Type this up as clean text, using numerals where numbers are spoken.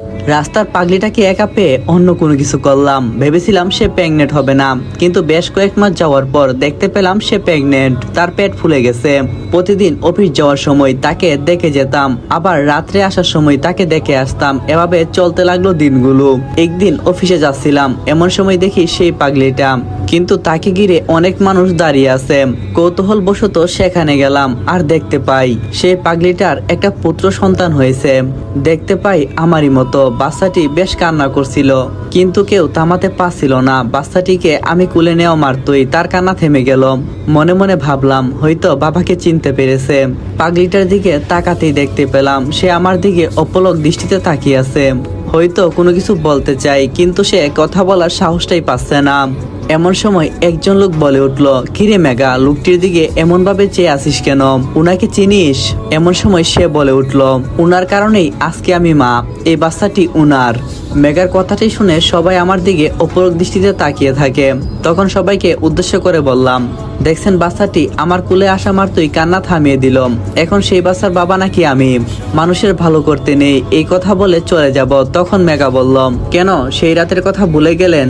রাস্তার পাগলিটাকে একা পেয়ে অন্য কোনো কিছু করলাম, ভেবেছিলাম সে প্রেগনেন্ট হবে না, কিন্তু বেশ কয়েক মাস যাওয়ার পর দেখতে পেলাম সে প্রেগনেন্ট, তার পেট ফুলে গেছে। প্রতিদিন অফিস যাওয়ার সময় তাকে দেখে যেতাম, আবার রাত্রে আসার সময় তাকে দেখে আসতাম, এভাবে চলতে লাগলো দিনগুলো। একদিন অফিসে যাচ্ছিলাম, এমন সময় দেখি সেই পাগলিটা, কিন্তু তাকে ঘিরে অনেক মানুষ দাঁড়িয়ে আছে। কৌতূহল বশত সেখানে গেলাম, আর দেখতে পাই সেই পাগলিটার একটা পুত্র সন্তান হয়েছে। দেখতে পাই আমারই মতো, বাচ্চাটি বেশ কান্না করছিল, কিন্তু কেউ থামাতে পারছিল না। বাচ্চাটিকে আমি কুলে নেওয়া মারতই তার কান্না থেমে গেল। মনে মনে ভাবলাম হয়তো বাবাকে চিনতে পেরেছে। পাগলিটার দিকে তাকাতেই দেখতে পেলাম সে আমার দিকে অপলক দৃষ্টিতে তাকিয়ে আছে, হয়তো কোনো কিছু বলতে চাই, কিন্তু সে কথা বলার সাহসটাই পাচ্ছে না। এমন সময় একজন লোক বলে উঠলো, কিরে মেঘা, লোকটির দিকে এমন ভাবে চেয়ে আসিস কেন, উনাকে চিনিস? এমন সময় সে বলে উঠলো, উনার কারণেই আজকে আমি মা, এই বাচ্চাটি উনার। মেঘার কথাটি শুনে সবাই আমার দিকে অপলক দৃষ্টিতে তাকিয়ে থাকে। তখন সবাইকে উদ্দেশ্য করে বললাম, দেখছেন বাচ্চাটি আমার কুলে আসা মাত্রই কান্না থামিয়ে দিল, এখন সেই বাচ্চার বাবা নাকি আমি। মানুষের ভালো করতে নেই, এই কথা বলে চলে যাব। তখন মেঘা বলল, কেন সেই রাতের কথা ভুলে গেলেন?